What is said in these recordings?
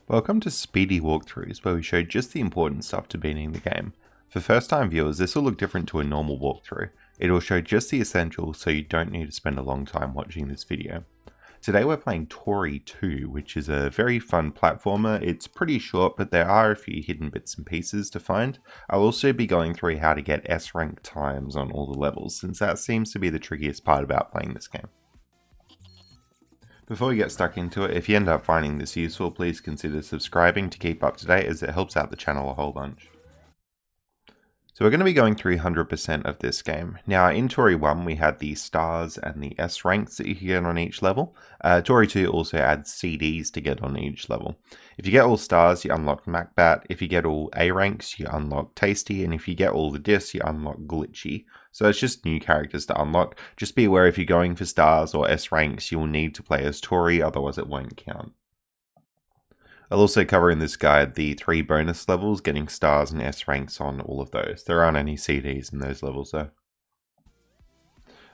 Welcome to Speedy Walkthroughs, where we show just the important stuff to beating the game. For first time viewers, this will look different to a normal walkthrough. It will show just the essentials, so you don't need to spend a long time watching this video. Today we're playing Toree 2, which is a very fun platformer. It's pretty short, but there are a few hidden bits and pieces to find. I'll also be going through how to get S rank times on all the levels, since that seems to be the trickiest part about playing this game. Before we get stuck into it, if you end up finding this useful, please consider subscribing to keep up to date, as it helps out the channel a whole bunch. So we're going to be going through 100% of this game. Now in Toree 1 we had the stars and the S ranks that you can get on each level. Toree 2 also adds CDs to get on each level. If you get all stars, you unlock Macbat. If you get all A ranks, you unlock Tasty. And if you get all the discs, you unlock Glitchy. So it's just new characters to unlock. Just be aware if you're going for stars or S ranks, you will need to play as Toree, otherwise it won't count. I'll also cover in this guide the 3 bonus levels, getting stars and S ranks on all of those. There aren't any CDs in those levels though.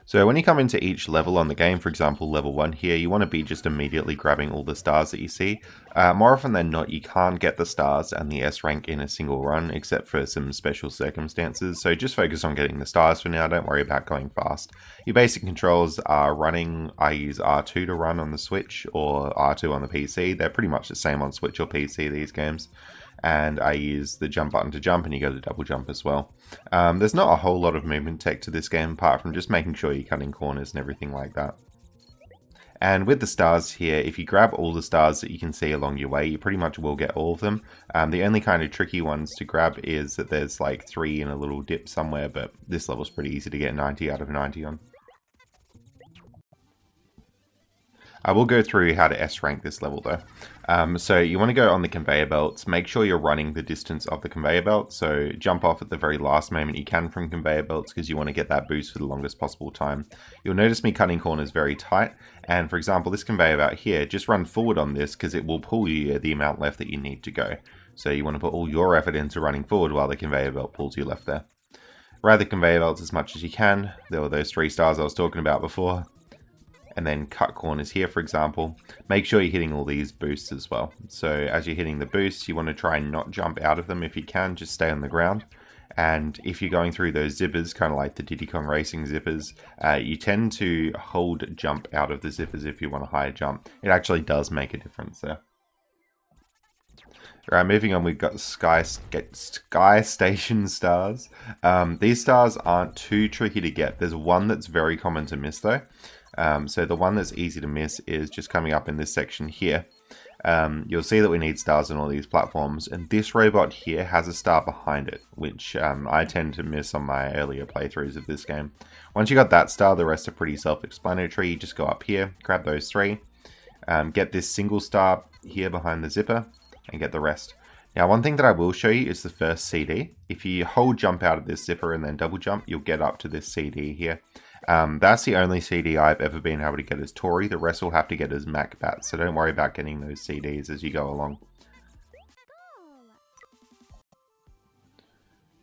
So when you come into each level on the game, for example level 1 here, you want to be just immediately grabbing all the stars that you see. More often than not, you can't get the stars and the S rank in a single run, except for some special circumstances. So just focus on getting the stars for now, don't worry about going fast. Your basic controls are running. I use R2 to run on the Switch, or R2 on the PC. They're pretty much the same on Switch or PC, these games. And I use the jump button to jump, and you go to double jump as well. There's not a whole lot of movement tech to this game, apart from just making sure you're cutting corners and everything like that. And with the stars here, if you grab all the stars that you can see along your way, you pretty much will get all of them. The only kind of tricky ones to grab is that there's like 3 in a little dip somewhere, but this level's pretty easy to get 90 out of 90 on. I will go through how to S rank this level though. So you want to go on the conveyor belts, make sure you're running the distance of the conveyor belt, so jump off at the very last moment you can from conveyor belts, because you want to get that boost for the longest possible time. You'll notice me cutting corners very tight, and for example this conveyor belt here, just run forward on this because it will pull you the amount left that you need to go. So you want to put all your effort into running forward while the conveyor belt pulls you left there. Ride the conveyor belts as much as you can. There were those 3 stars I was talking about before. And then cut corners here, for example. Make sure you're hitting all these boosts as well. So as you're hitting the boosts, you want to try and not jump out of them if you can, just stay on the ground. And if you're going through those zippers, kind of like the Diddy Kong Racing zippers, you tend to hold jump out of the zippers if you want a higher jump. It actually does make a difference there. Alright, moving on, we've got Sky Station stars. These stars aren't too tricky to get. There's one that's very common to miss though. So the one that's easy to miss is just coming up in this section here. You'll see that we need stars on all these platforms, and this robot here has a star behind it, which I tend to miss on my earlier playthroughs of this game. Once you got that star, the rest are pretty self-explanatory. You just go up here, grab those 3, get this single star here behind the zipper, and get the rest. Now one thing that I will show you is the first CD. If you hold jump out of this zipper and then double jump, you'll get up to this CD here. That's the only CD I've ever been able to get as Toree. The rest will have to get as Macbat, so don't worry about getting those CDs as you go along.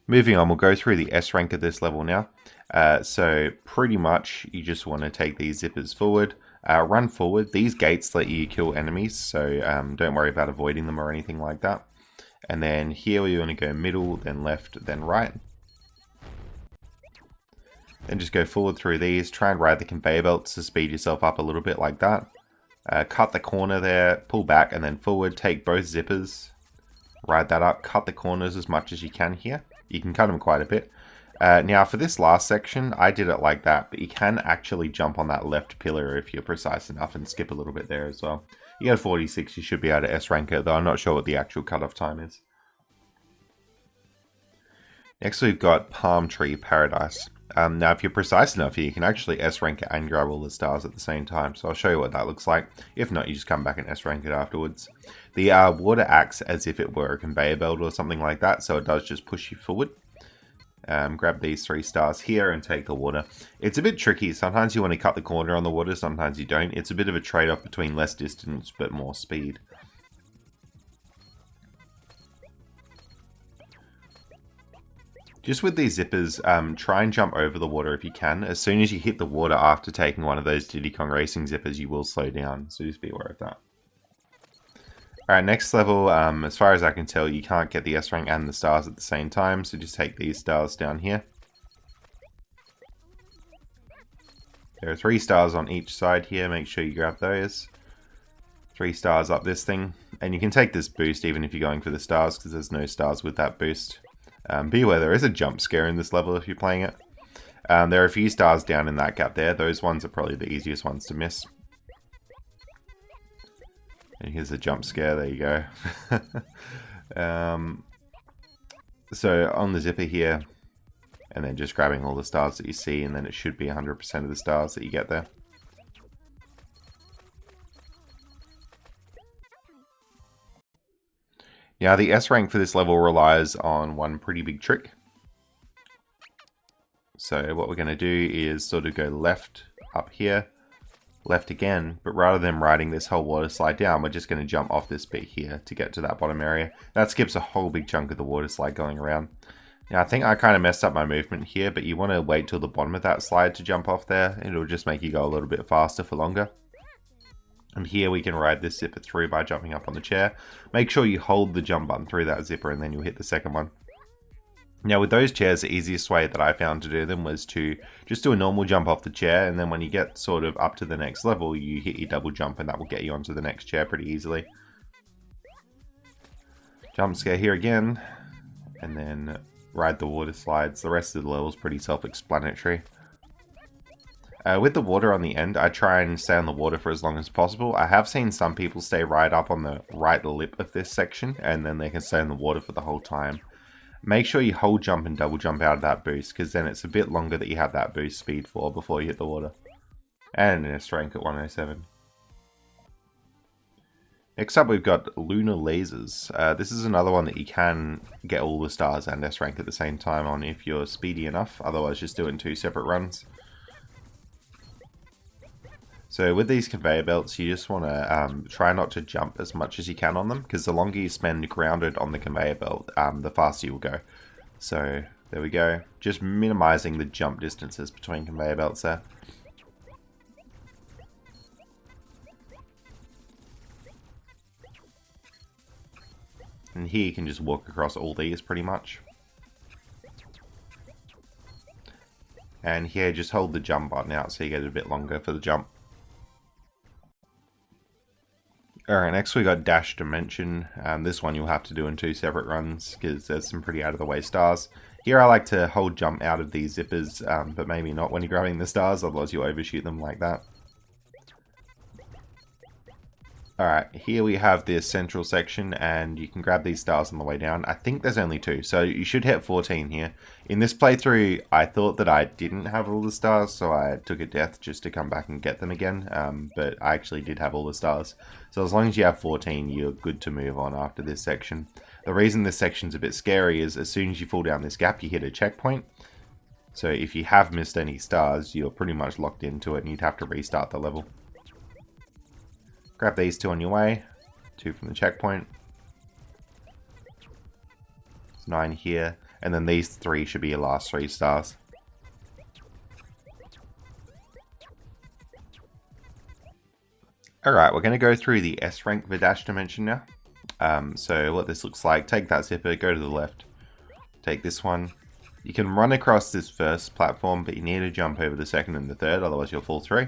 Moving on, we'll go through the S rank of this level now. So pretty much you just want to take these zippers forward, run forward. These gates let you kill enemies, so don't worry about avoiding them or anything like that. And then here we want to go middle, then left, then right. Then just go forward through these, try and ride the conveyor belts to speed yourself up a little bit like that. Cut the corner there, pull back and then forward, take both zippers, ride that up, cut the corners as much as you can here. You can cut them quite a bit. Now for this last section, I did it like that, but you can actually jump on that left pillar if you're precise enough and skip a little bit there as well. You get 46, you should be able to S rank it, though I'm not sure what the actual cutoff time is. Next we've got Palm Tree Paradise. Now if you're precise enough here, you can actually S rank it and grab all the stars at the same time, so I'll show you what that looks like. If not, you just come back and S rank it afterwards. The water acts as if it were a conveyor belt or something like that, so it does just push you forward. Grab these 3 stars here and take the water. It's a bit tricky. Sometimes you want to cut the corner on the water, sometimes you don't. It's a bit of a trade-off between less distance but more speed. Just with these zippers, try and jump over the water if you can. As soon as you hit the water after taking one of those Diddy Kong Racing zippers, you will slow down, so just be aware of that. Alright, next level, as far as I can tell, you can't get the S rank and the stars at the same time, so just take these stars down here. There are 3 stars on each side here, make sure you grab those. 3 stars up this thing, and you can take this boost even if you're going for the stars, because there's no stars with that boost. Beware, there is a jump scare in this level if you're playing it. There are a few stars down in that gap there, those ones are probably the easiest ones to miss. And here's a jump scare, there you go. So on the zipper here, and then just grabbing all the stars that you see, and then it should be 100% of the stars that you get there. Now the S rank for this level relies on one pretty big trick. So what we're going to do is sort of go left up here, left again, but rather than riding this whole water slide down, we're just going to jump off this bit here to get to that bottom area. That skips a whole big chunk of the water slide going around. Now I think I kind of messed up my movement here, but you want to wait till the bottom of that slide to jump off there. It'll just make you go a little bit faster for longer. And here we can ride this zipper through by jumping up on the chair. Make sure you hold the jump button through that zipper and then you'll hit the second one. Now with those chairs, the easiest way that I found to do them was to just do a normal jump off the chair, and then when you get sort of up to the next level, you hit your double jump and that will get you onto the next chair pretty easily. Jump scare here again, and then ride the water slides. The rest of the level is pretty self-explanatory. With the water on the end, I try and stay on the water for as long as possible. I have seen some people stay right up on the right lip of this section, and then they can stay in the water for the whole time. Make sure you hold jump and double jump out of that boost, because then it's a bit longer that you have that boost speed for before you hit the water. And an S rank at 107. Next up we've got Lunar Lasers. This is another one that you can get all the stars and S rank at the same time on if you're speedy enough, otherwise just do it in 2 separate runs. So with these conveyor belts, you just want to try not to jump as much as you can on them, because the longer you spend grounded on the conveyor belt, the faster you'll go. So there we go, just minimizing the jump distances between conveyor belts there. And here you can just walk across all these pretty much. And here just hold the jump button out so you get a bit longer for the jump. Alright, next we got Dash Dimension. This one you'll have to do in 2 separate runs because there's some pretty out of the way stars. Here I like to hold jump out of these zippers, but maybe not when you're grabbing the stars, otherwise you'll overshoot them like that. Alright, here we have this central section and you can grab these stars on the way down. I think there's only 2, so you should hit 14 here. In this playthrough, I thought that I didn't have all the stars, so I took a death just to come back and get them again, but I actually did have all the stars. So as long as you have 14, you're good to move on after this section. The reason this section's a bit scary is as soon as you fall down this gap, you hit a checkpoint. So if you have missed any stars, you're pretty much locked into it and you'd have to restart the level. Grab these 2 on your way, 2 from the checkpoint. There's 9 here, and then these 3 should be your last 3 stars. Alright, we're going to go through the S rank for Dash Dimension now. So what this looks like, take that zipper, go to the left, take this one. You can run across this first platform, but you need to jump over the second and the third, otherwise you'll fall through.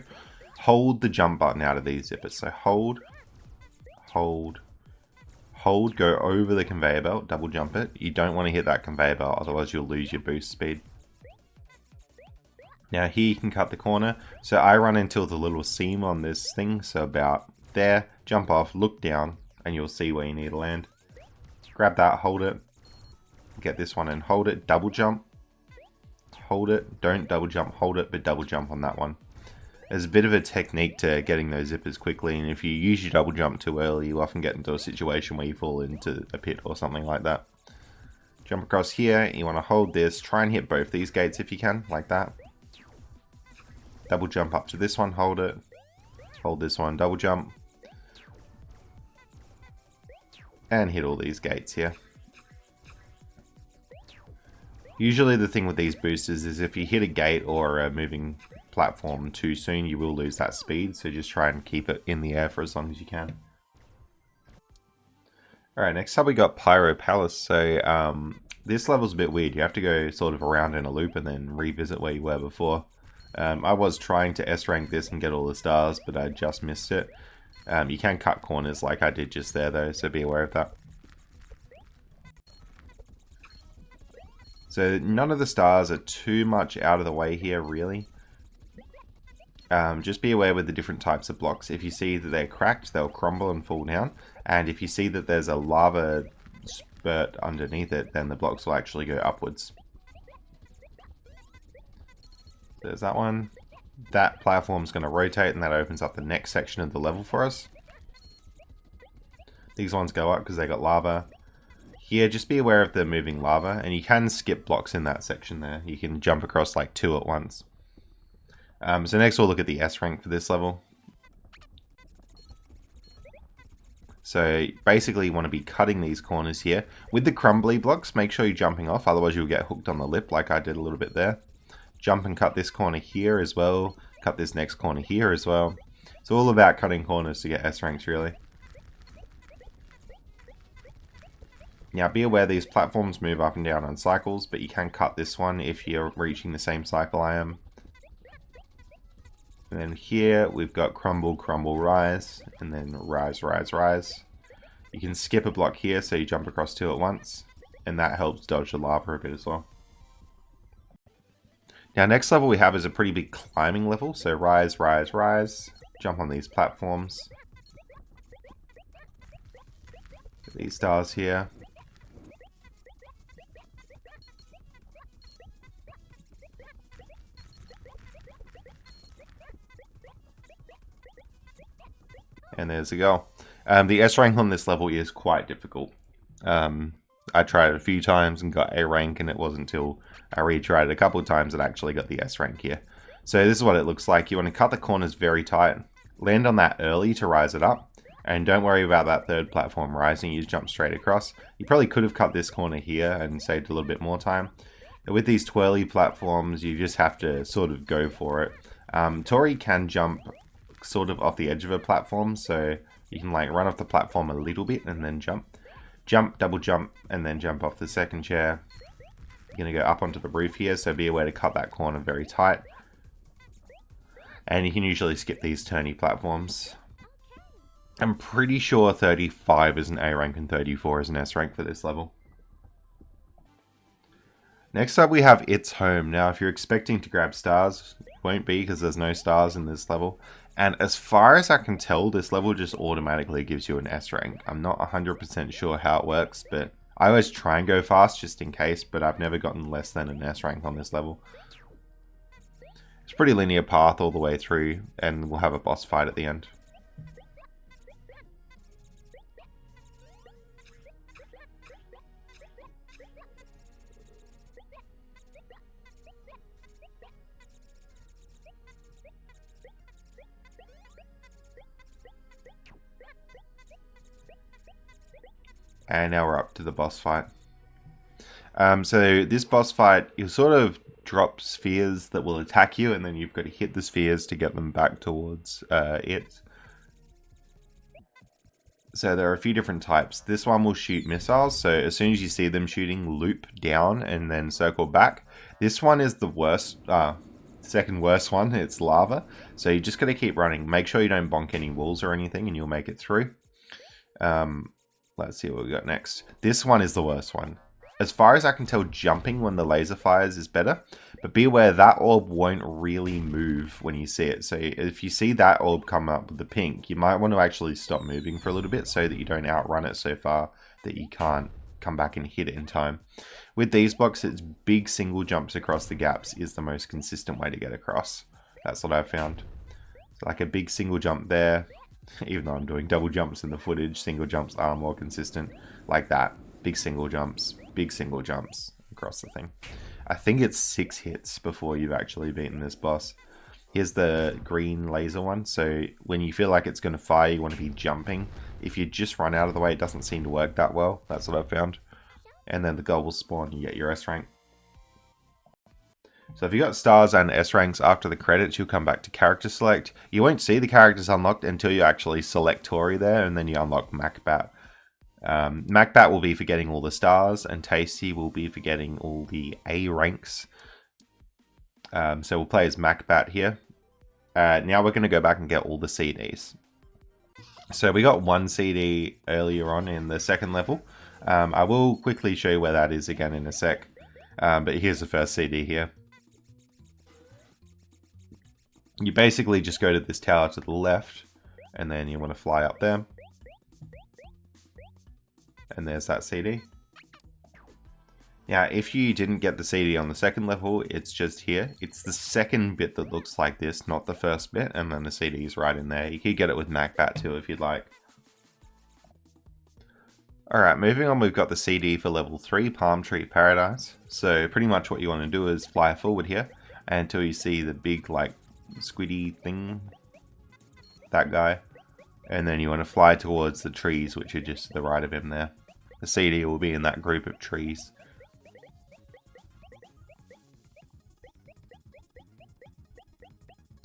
Hold the jump button out of these zippers. So hold, hold, hold, go over the conveyor belt, double jump it. You don't want to hit that conveyor belt, otherwise you'll lose your boost speed. Now here you can cut the corner. So I run until the little seam on this thing, so about there, jump off, look down, and you'll see where you need to land. Grab that, hold it, get this one and hold it, double jump, hold it, don't double jump, hold it, but double jump on that one. There's a bit of a technique to getting those zippers quickly, and if you use your double jump too early, you often get into a situation where you fall into a pit or something like that. Jump across here, you want to hold this, try and hit both these gates if you can, like that. Double jump up to this one, hold it, hold this one, double jump, and hit all these gates here. Usually the thing with these boosters is if you hit a gate or a moving platform too soon, you will lose that speed, so just try and keep it in the air for as long as you can. Alright, next up we got Pyro Palace. So this level's a bit weird. You have to go sort of around in a loop and then revisit where you were before. I was trying to S-rank this and get all the stars, but I just missed it. You can cut corners like I did just there though, so be aware of that. So none of the stars are too much out of the way here, really. Just be aware with the different types of blocks. If you see that they're cracked, they'll crumble and fall down. And if you see that there's a lava spurt underneath it, then the blocks will actually go upwards. There's that one. That platform's going to rotate and that opens up the next section of the level for us. These ones go up because they got lava. Here, just be aware of the moving lava, and you can skip blocks in that section there. You can jump across like 2 at once. So next we'll look at the S rank for this level. So basically you want to be cutting these corners here. With the crumbly blocks, make sure you're jumping off, otherwise you'll get hooked on the lip like I did a little bit there. Jump and cut this corner here as well. Cut this next corner here as well. It's all about cutting corners to get S ranks really. Now be aware these platforms move up and down on cycles, but you can cut this one if you're reaching the same cycle I am. And then here we've got crumble, crumble, rise, and then rise, rise, rise. You can skip a block here so you jump across 2 at once, and that helps dodge the lava a bit as well. Now next level we have is a pretty big climbing level, so rise, rise, rise, jump on these platforms. These stars here. And there's a goal. The S rank on this level is quite difficult. I tried it a few times and got A rank, and it wasn't until I retried it a couple of times that I actually got the S rank here. So this is what it looks like. You want to cut the corners very tight, land on that early to rise it up, and don't worry about that third platform rising, you just jump straight across. You probably could have cut this corner here and saved a little bit more time. With these twirly platforms, you just have to sort of go for it. Toree can jump sort of off the edge of a platform, so you can like run off the platform a little bit and then jump. Jump, double jump, and then jump off the second chair. You're going to go up onto the roof here, so be aware to cut that corner very tight. And you can usually skip these turny platforms. I'm pretty sure 35 is an A rank and 34 is an S rank for this level. Next up we have It's Home. Now if you're expecting to grab stars, it won't be because there's no stars in this level. And as far as I can tell, this level just automatically gives you an S rank. I'm not 100% sure how it works, but I always try and go fast just in case, but I've never gotten less than an S rank on this level. It's a pretty linear path all the way through, and we'll have a boss fight at the end. And now we're up to the boss fight. So this boss fight, you sort of drop spheres that will attack you, and then you've got to hit the spheres to get them back towards it. So there are a few different types. This one will shoot missiles, so as soon as you see them shooting, loop down and then circle back. This one is the worst, second worst one. It's lava, so you just got to keep running. Make sure you don't bonk any walls or anything, and you'll make it through. Let's see what we got next. This one is the worst one. As far as I can tell, jumping when the laser fires is better. But be aware, that orb won't really move when you see it. So if you see that orb come up with the pink, you might want to actually stop moving for a little bit so that you don't outrun it so far that you can't come back and hit it in time. With these blocks, it's big single jumps across the gaps is the most consistent way to get across. That's what I've found. Like a big single jump there. Even though I'm doing double jumps in the footage, single jumps are more consistent. Like that. Big single jumps across the thing. I think it's 6 hits before you've actually beaten this boss. Here's the green laser one. So when you feel like it's going to fire, you want to be jumping. If you just run out of the way, it doesn't seem to work that well. That's what I've found. And then the goal will spawn, you get your S rank. So if you got stars and S ranks after the credits, you'll come back to character select. You won't see the characters unlocked until you actually select Toree there, and then you unlock Macbat. MacBat will be for getting all the stars, and Tasty will be for getting all the A ranks. So we'll play as MacBat here. Now we're going to go back and get all the CDs. So we got one CD earlier on in the second level. I will quickly show you where that is again in a sec. But here's the first CD here. You basically just go to this tower to the left, and then you want to fly up there. And there's that CD. Now, if you didn't get the CD on the second level, it's just here. It's the second bit that looks like this, not the first bit, and then the CD is right in there. You could get it with MacBat too if you'd like. Alright, moving on, we've got the CD for level 3, Palm Tree Paradise. So pretty much what you want to do is fly forward here until you see the big, like, squiddy thing. That guy. And then you want to fly towards the trees, which are just to the right of him there. The CD will be in that group of trees.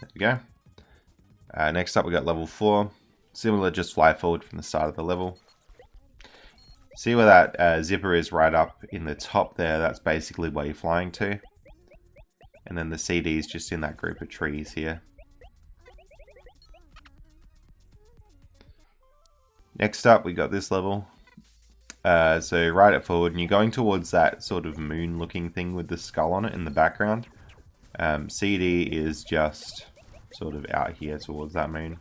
There we go. Next up we got level 4. Similar, just fly forward from the start of the level. See where that zipper is right up in the top there? That's basically where you're flying to. And then the CD is just in that group of trees here. Next up we got this level. So ride it forward and you're going towards that sort of moon looking thing with the skull on it in the background. CD is just sort of out here towards that moon.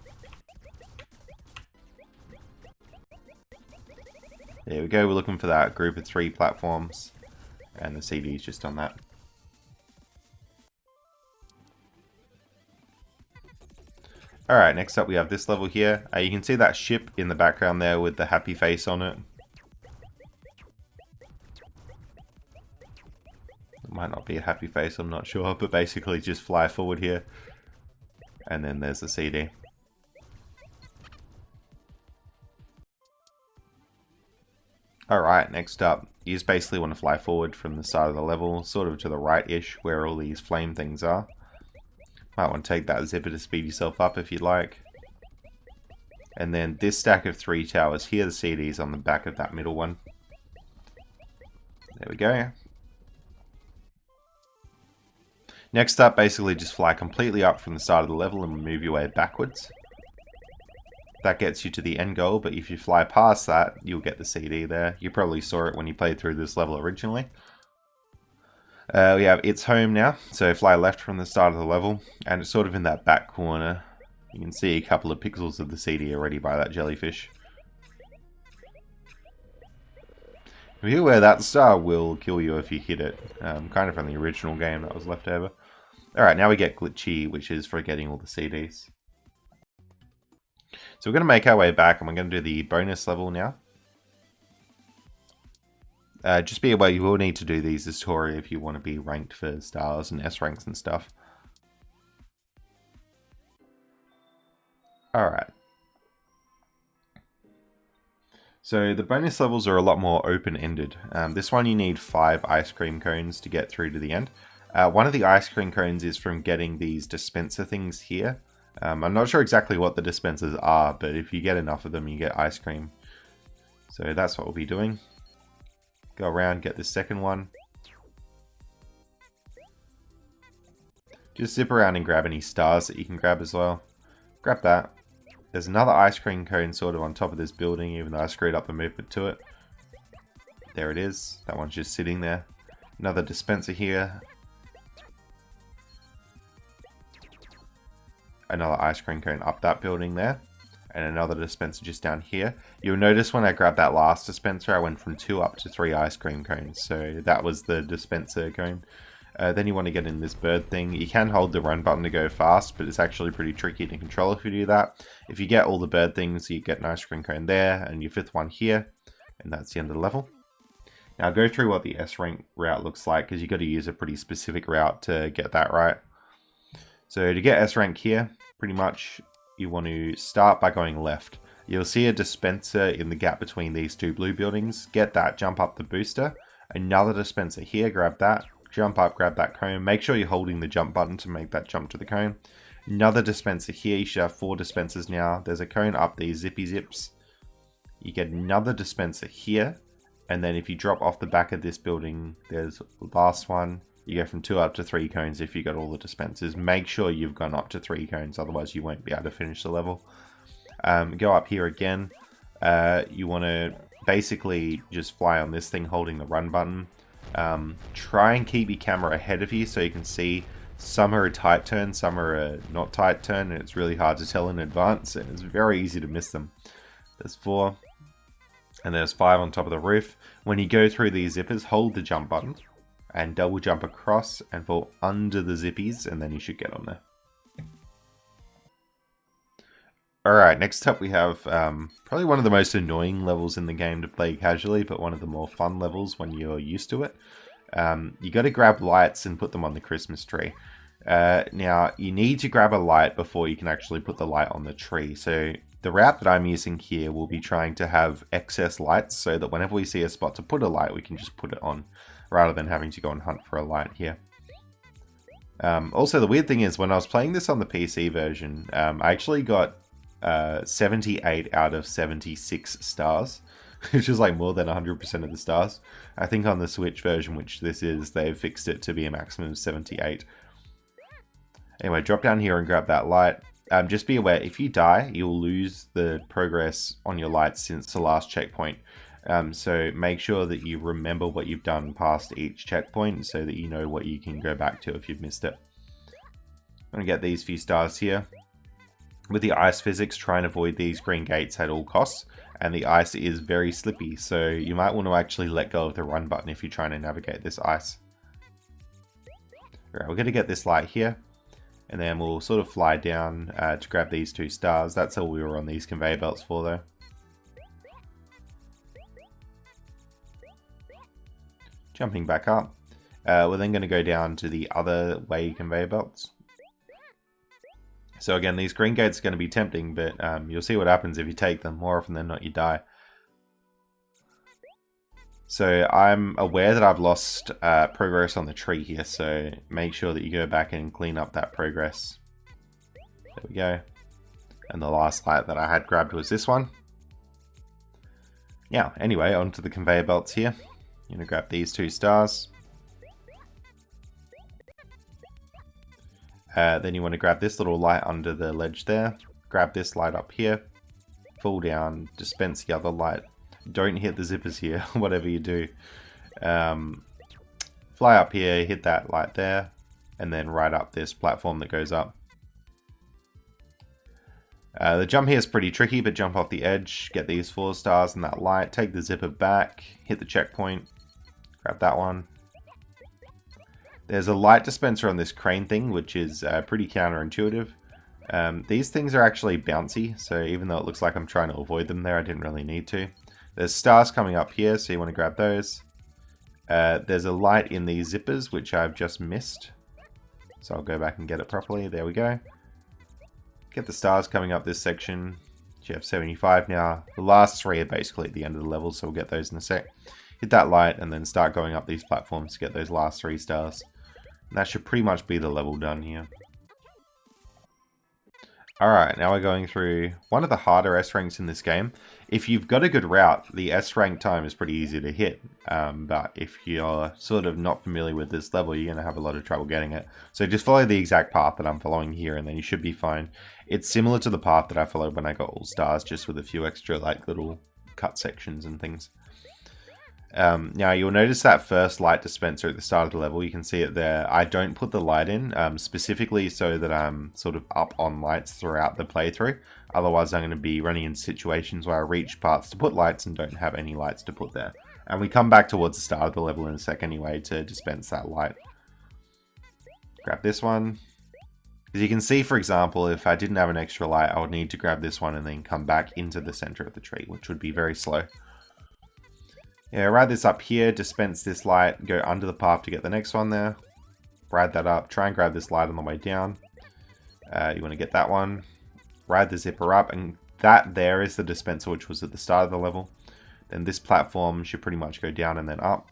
There we go, we're looking for that group of 3 platforms, and the CD is just on that. Alright, next up we have this level here. You can see that ship in the background there with the happy face on it. It might not be a happy face, I'm not sure, but basically just fly forward here. And then there's the CD. Alright, next up, you just basically want to fly forward from the start of the level, sort of to the right-ish, where all these flame things are. Might want to take that zipper to speed yourself up if you'd like. And then this stack of 3 towers here, the CD's on the back of that middle one. There we go. Next up, basically just fly completely up from the start of the level and move your way backwards. That gets you to the end goal, but if you fly past that, you'll get the CD there. You probably saw it when you played through this level originally. We have It's Home now, so fly left from the start of the level, and it's sort of in that back corner. You can see a couple of pixels of the CD already by that jellyfish. Here where that star will kill you if you hit it, kind of from the original game that was left over. Alright, now we get Glitchy, which is for getting all the CDs. So we're going to make our way back and we're going to do the bonus level now. Just be aware you will need to do these as Toree if you want to be ranked for stars and S ranks and stuff. Alright. So the bonus levels are a lot more open-ended. This one you need 5 ice cream cones to get through to the end. One of the ice cream cones is from getting these dispenser things here. I'm not sure exactly what the dispensers are, but if you get enough of them, you get ice cream. So that's what we'll be doing. Go around, get the second one. Just zip around and grab any stars that you can grab as well. Grab that. There's another ice cream cone sort of on top of this building, even though I screwed up the movement to it. There it is. That one's just sitting there. Another dispenser here. Another ice cream cone up that building there. And another dispenser just down here. You'll notice when I grabbed that last dispenser, I went from 2 up to 3 ice cream cones. So that was the dispenser cone. Then you want to get in this bird thing. You can hold the run button to go fast, but it's actually pretty tricky to control if you do that. If you get all the bird things, you get an ice cream cone there, and your 5th one here. And that's the end of the level. Now go through what the S rank route looks like, because you've got to use a pretty specific route to get that right. So to get S rank here, pretty much you want to start by going left. You'll see a dispenser in the gap between these 2 blue buildings. Get that, jump up the booster. Another dispenser here, grab that. Jump up, grab that cone. Make sure you're holding the jump button to make that jump to the cone. Another dispenser here. You should have 4 dispensers now. There's a cone up these zippy zips. You get another dispenser here. And then if you drop off the back of this building, there's the last one. You go from 2 up to 3 cones if you got all the dispensers. Make sure you've gone up to 3 cones, otherwise you won't be able to finish the level. Go up here again. You want to basically just fly on this thing holding the run button. Try and keep your camera ahead of you so you can see some are a tight turn, some are a not tight turn, and it's really hard to tell in advance, and it's very easy to miss them. There's 4, and there's 5 on top of the roof. When you go through these zippers, hold the jump button, and double jump across and fall under the zippies, and then you should get on there. Alright, next up we have probably one of the most annoying levels in the game to play casually, but one of the more fun levels when you're used to it. You got to grab lights and put them on the Christmas tree. Now, you need to grab a light before you can actually put the light on the tree. So the route that I'm using here will be trying to have excess lights so that whenever we see a spot to put a light, we can just put it on, rather than having to go and hunt for a light here. Also, the weird thing is, when I was playing this on the PC version, I actually got 78 out of 76 stars, which is like more than 100% of the stars. I think on the Switch version, which this is, they've fixed it to be a maximum of 78. Anyway, drop down here and grab that light. Just be aware, if you die, you'll lose the progress on your light since the last checkpoint. So make sure that you remember what you've done past each checkpoint so that you know what you can go back to if you've missed it. I'm going to get these few stars here. With the ice physics, try and avoid these green gates at all costs. And the ice is very slippy, so you might want to actually let go of the run button if you're trying to navigate this ice. Alright, we're going to get this light here. And then we'll sort of fly down to grab these 2 stars. That's all we were on these conveyor belts for, though. Jumping back up. We're then going to go down to the other way conveyor belts. So again, these green gates are going to be tempting, but you'll see what happens if you take them. More often than not, you die. So I'm aware that I've lost progress on the tree here, so make sure that you go back and clean up that progress. There we go. And the last light that I had grabbed was this one. Now, anyway, onto the conveyor belts here. You're going to grab these 2 stars. Then you want to grab this little light under the ledge there. Grab this light up here. Fall down, dispense the other light. Don't hit the zippers here, whatever you do. Fly up here, hit that light there, and then right up this platform that goes up. The jump here is pretty tricky, but jump off the edge, get these 4 stars and that light, take the zipper back, hit the checkpoint, grab that one. There's a light dispenser on this crane thing, which is pretty counterintuitive. These things are actually bouncy, so even though it looks like I'm trying to avoid them there, I didn't really need to. There's stars coming up here, so you want to grab those. There's a light in these zippers, which I've just missed. So I'll go back and get it properly. There we go. Get the stars coming up this section. You have 75 now. The last 3 are basically at the end of the level, so we'll get those in a sec. Hit that light and then start going up these platforms to get those last 3 stars. And that should pretty much be the level done here. Alright, now we're going through one of the harder S ranks in this game. If you've got a good route, the S rank time is pretty easy to hit. But if you're sort of not familiar with this level, you're going to have a lot of trouble getting it. So just follow the exact path that I'm following here and then you should be fine. It's similar to the path that I followed when I got all stars, just with a few extra like little cut sections and things. Now you'll notice that first light dispenser at the start of the level. You can see it there. I don't put the light in specifically so that I'm sort of up on lights throughout the playthrough. Otherwise I'm going to be running in situations where I reach parts to put lights and don't have any lights to put there. And we come back towards the start of the level in a sec anyway to dispense that light. Grab this one. As you can see, for example, if I didn't have an extra light, I would need to grab this one and then come back into the center of the tree, which would be very slow. Yeah, ride this up here, dispense this light, go under the path to get the next one there. Ride that up, try and grab this light on the way down. You want to get that one. Ride the zipper up, and that there is the dispenser which was at the start of the level. Then this platform should pretty much go down and then up.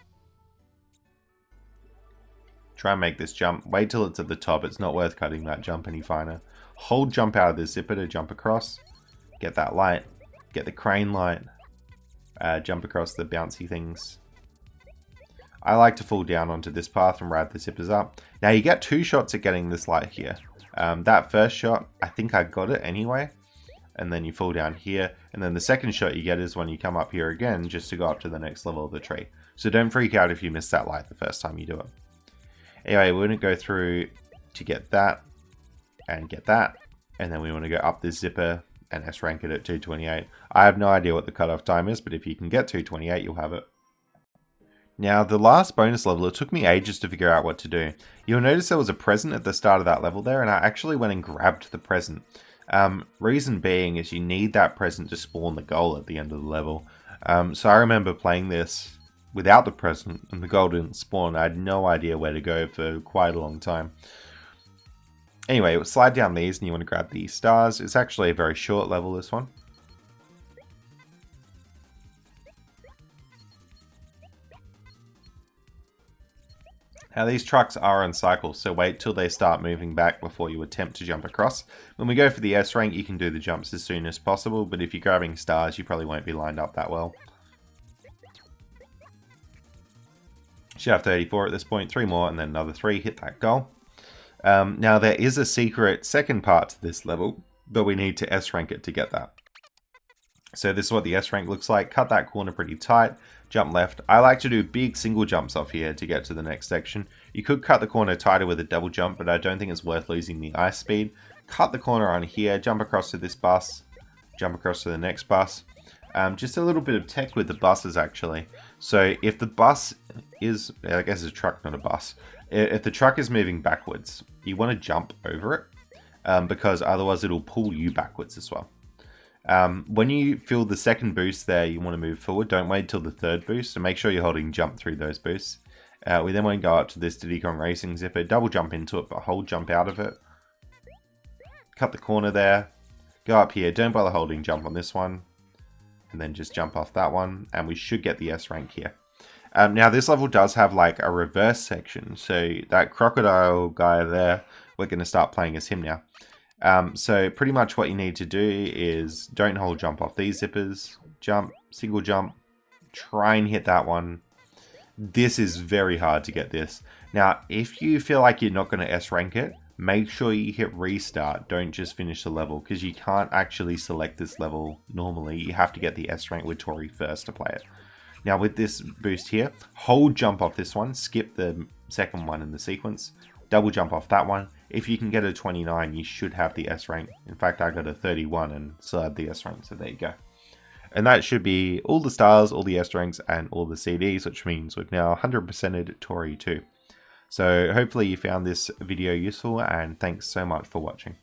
Try and make this jump. Wait till it's at the top, it's not worth cutting that jump any finer. Hold jump out of the zipper to jump across. Get that light, get the crane light. jump across the bouncy things. I like to fall down onto this path and ride the zippers up. Now you get 2 shots at getting this light here. That first shot, I think I got it anyway. And then you fall down here. And then the second shot you get is when you come up here again, just to go up to the next level of the tree. So don't freak out if you miss that light the first time you do it. Anyway, we're going to go through to get that and get that. And then we want to go up this zipper and S rank it at 228. I have no idea what the cutoff time is, but if you can get 228, you'll have it. Now, the last bonus level, it took me ages to figure out what to do. You'll notice there was a present at the start of that level there, and I actually went and grabbed the present. Reason being is you need that present to spawn the goal at the end of the level. So I remember playing this without the present, and the goal didn't spawn. I had no idea where to go for quite a long time. Anyway, we'll slide down these, and you want to grab these stars. It's actually a very short level, this one. Now these trucks are on cycles, so wait till they start moving back before you attempt to jump across. When we go for the S rank, you can do the jumps as soon as possible, but if you're grabbing stars, you probably won't be lined up that well. Should have 34 at this point, 3 more, and then another 3, hit that goal. Now there is a secret second part to this level, but we need to S rank it to get that. So this is what the S rank looks like. Cut that corner pretty tight, jump left. I like to do big single jumps off here to get to the next section. You could cut the corner tighter with a double jump, but I don't think it's worth losing the ice speed. Cut the corner on here, jump across to this bus, jump across to the next bus. Just a little bit of tech with the buses actually. So if the bus is, I guess it's a truck, not a bus. If the truck is moving backwards, you want to jump over it because otherwise it'll pull you backwards as well. When you feel the second boost there, you want to move forward. Don't wait till the third boost, so make sure you're holding jump through those boosts. We then want to go up to this Diddy Kong Racing zipper, double jump into it, but hold jump out of it. Cut the corner there, go up here, don't bother holding jump on this one, and then just jump off that one, and we should get the S rank here. Now this level does have like a reverse section, so that crocodile guy there, we're going to start playing as him now. So pretty much what you need to do is don't hold jump off these zippers, jump, single jump, try and hit that one. This is very hard to get this. Now, if you feel like you're not going to S rank it, make sure you hit restart. Don't just finish the level because you can't actually select this level normally. You have to get the S rank with Toree first to play it. Now with this boost here, hold jump off this one, skip the second one in the sequence, double jump off that one. If you can get a 29, you should have the S rank. In fact, I got a 31 and still had the S rank, so there you go. And that should be all the stars, all the S ranks, and all the CDs, which means we've now 100%ed Toree 2. So hopefully you found this video useful, and thanks so much for watching.